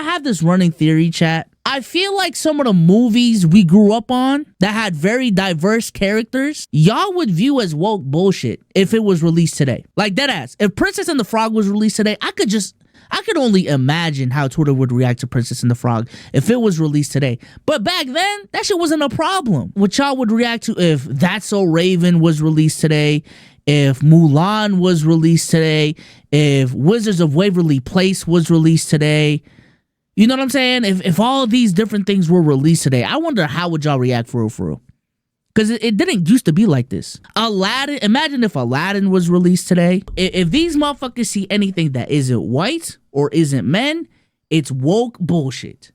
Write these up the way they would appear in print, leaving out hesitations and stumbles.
I have this running theory, chat. I feel like some of the movies we grew up on that had very diverse characters, y'all would view as woke bullshit if it was released today. Like, deadass. If Princess and the Frog was released today, I could only imagine how Twitter would react to Princess and the Frog if it was released today. But back then, that shit wasn't a problem. What y'all would react to if That's So Raven was released today, if Mulan was released today, if Wizards of Waverly Place was released today. You know what I'm saying? If all of these different things were released today, I wonder how would y'all react for real. Because it didn't used to be like this. Aladdin, imagine if Aladdin was released today. If these motherfuckers see anything that isn't white or isn't men, it's woke bullshit.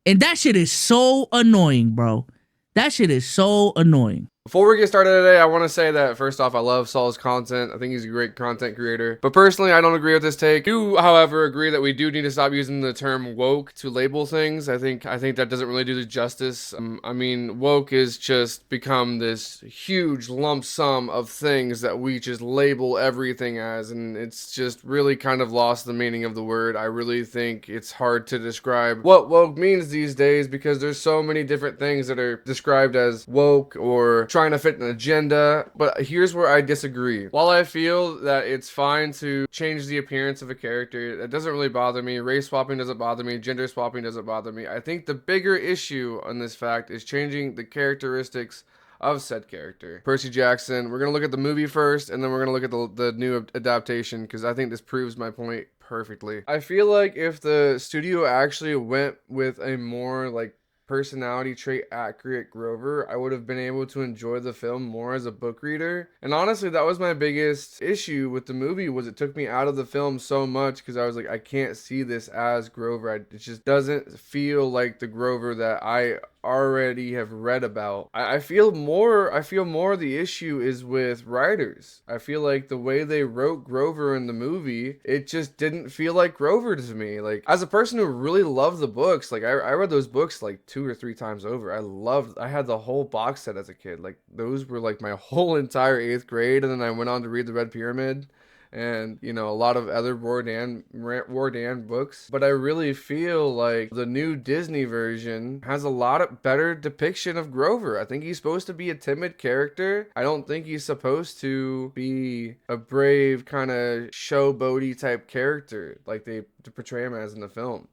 And that shit is so annoying, bro. That shit is so annoying. Before we get started today, I want to say that first off, I love Saul's content. I think he's a great content creator. But personally, I don't agree with this take. I do, however, agree that we do need to stop using the term woke to label things. I think that doesn't really do the justice. I mean, woke is just become this huge lump sum of things that we just label everything as, and it's just really kind of lost the meaning of the word. I really think it's hard to describe what woke means these days because there's so many different things that are described as woke or trying to fit an agenda. But here's where I disagree. While I feel that it's fine to change the appearance of a character, that doesn't really bother me. Race swapping doesn't bother me. Gender swapping doesn't bother me. I think the bigger issue on this fact is changing the characteristics of said character. Percy Jackson. We're gonna look at the movie first, and then we're gonna look at the new adaptation because I think this proves my point perfectly. I feel like if the studio actually went with a more like personality trait accurate Grover, I would have been able to enjoy the film more as a book reader. And honestly, that was my biggest issue with the movie, was it took me out of the film so much because I was like, I can't see this as Grover. It just doesn't feel like the Grover that I already have read about. I feel more the issue is with writers. I feel like the way they wrote Grover in the movie, it just didn't feel like Grover to me. Like, as a person who really loved the books, like I read those books like 2 or 3 times over. I had the whole box set as a kid. Like, those were like my whole entire 8th grade, and then I went on to read The Red Pyramid and, you know, a lot of other Wardan books. But I really feel like the new Disney version has a lot of better depiction of Grover. I think he's supposed to be a timid character. I don't think he's supposed to be a brave kind of showboaty type character like they portray him as in the film.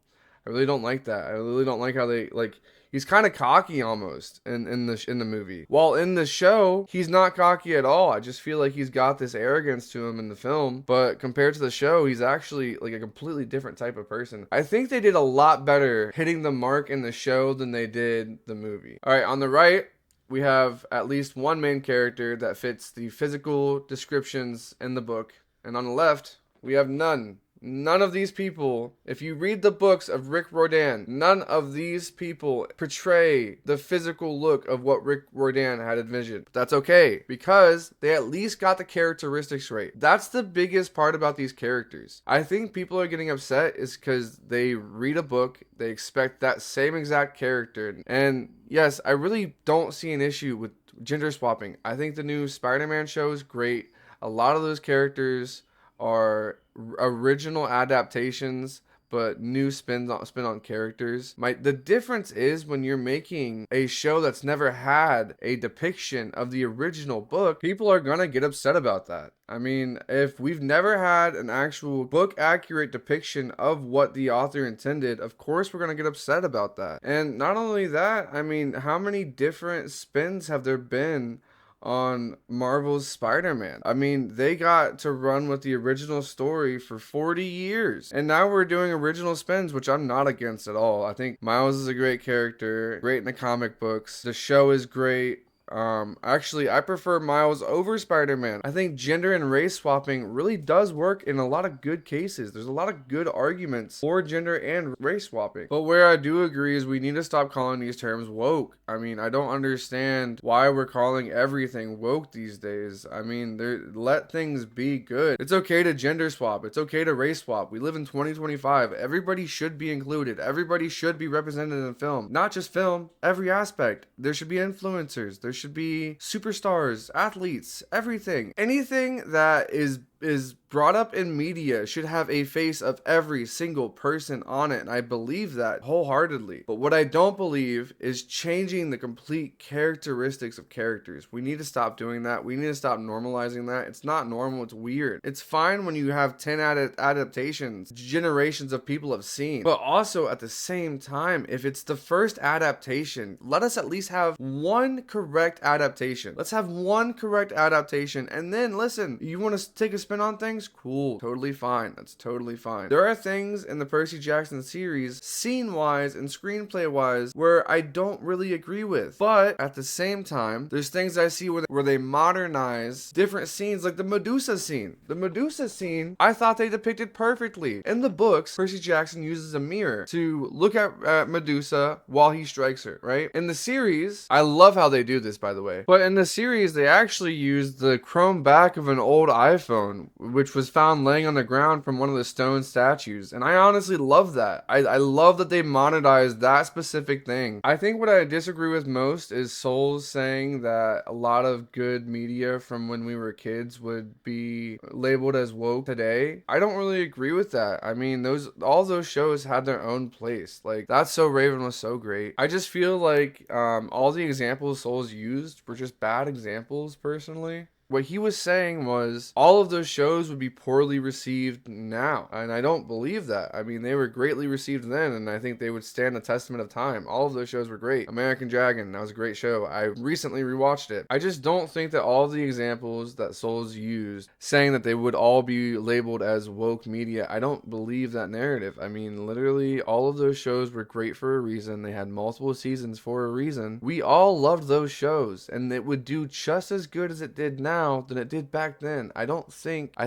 I really don't like that. I really don't like how they, like, he's kind of cocky almost in the movie. While in the show, he's not cocky at all. I just feel like he's got this arrogance to him in the film. But compared to the show, he's actually like a completely different type of person. I think they did a lot better hitting the mark in the show than they did the movie. All right, on the right, we have at least one main character that fits the physical descriptions in the book. And on the left, we have none. None of these people, if you read the books of Rick Riordan, none of these people portray the physical look of what Rick Riordan had envisioned. But that's okay, because they at least got the characteristics right. That's the biggest part about these characters. I think people are getting upset is because they read a book, they expect that same exact character. And yes, I really don't see an issue with gender swapping. I think the new Spider-Man show is great. A lot of those characters are original adaptations but new spin on characters. The difference is when you're making a show that's never had a depiction of the original book, people are gonna get upset about that. I mean, if we've never had an actual book accurate depiction of what the author intended, of course we're gonna get upset about that. And not only that, I mean, how many different spins have there been on Marvel's Spider-Man? I mean, they got to run with the original story for 40 years. And now we're doing original spins, which I'm not against at all. I think Miles is a great character, great in the comic books. The show is great. Actually, I prefer Miles over Spider-Man. I think gender and race swapping really does work in a lot of good cases. There's a lot of good arguments for gender and race swapping. But where I do agree is we need to stop calling these terms woke. I mean, I don't understand why we're calling everything woke these days. I mean, let things be good. It's okay to gender swap. It's okay to race swap. We live in 2025. Everybody should be included. Everybody should be represented in film. Not just film, every aspect. There should be influencers. There should be superstars, athletes, everything. Anything that is is brought up in media should have a face of every single person on it, and I believe that wholeheartedly. But what I don't believe is changing the complete characteristics of characters. We need to stop doing that. We need to stop normalizing that. It's not normal, it's weird. It's fine when you have 10 adaptations generations of people have seen, but also at the same time, if it's the first adaptation, let us at least have one correct adaptation. Let's have one correct adaptation, and then listen, you want to take a spin on things? Cool, totally fine. That's totally fine. There are things in the Percy Jackson series, scene wise and screenplay wise, where I don't really agree with, but at the same time, there's things I see where they modernize different scenes, like the Medusa scene. The Medusa scene, I thought they depicted perfectly. In the books, Percy Jackson uses a mirror to look at Medusa while he strikes her, right? In the series, I love how they do this, by the way, but in the series, they actually used the chrome back of an old iPhone, which was found laying on the ground from one of the stone statues, and I honestly love that. I love that they monetized that specific thing. I think what I disagree with most is Souls saying that a lot of good media from when we were kids would be labeled as woke today. I don't really agree with that. I mean, all those shows had their own place. Like, That's So Raven was so great. I just feel like all the examples Souls used were just bad examples, personally. What he was saying was all of those shows would be poorly received now, and I don't believe that. I mean, they were greatly received then, and I think they would stand the testament of time. All of those shows were great. American Dragon, that was a great show. I recently rewatched it. I just don't think that all of the examples that Souls used, saying that they would all be labeled as woke media, I don't believe that narrative. I mean, literally, all of those shows were great for a reason. They had multiple seasons for a reason. We all loved those shows, and it would do just as good as it did now than it did back then. I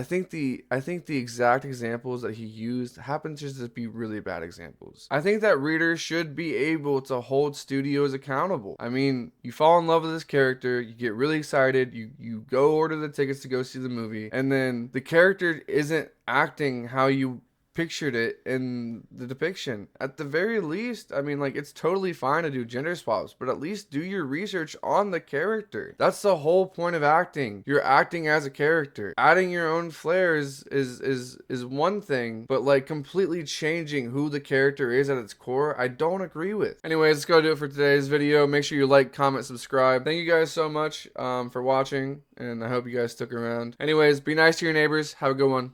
think the exact examples that he used happen to just be really bad examples. I think that readers should be able to hold studios accountable. I mean, you fall in love with this character, you get really excited, you go order the tickets to go see the movie, and then the character isn't acting how you pictured it in the depiction. At the very least, I mean, like, it's totally fine to do gender swaps, but at least do your research on the character. That's the whole point of acting. You're acting as a character. Adding your own flair is one thing, but like completely changing who the character is at its core, I don't agree with. Anyways, let's go do it for today's video. Make sure you like, comment, subscribe. Thank you guys so much for watching, and I hope you guys stuck around. Anyways, be nice to your neighbors. Have a good one.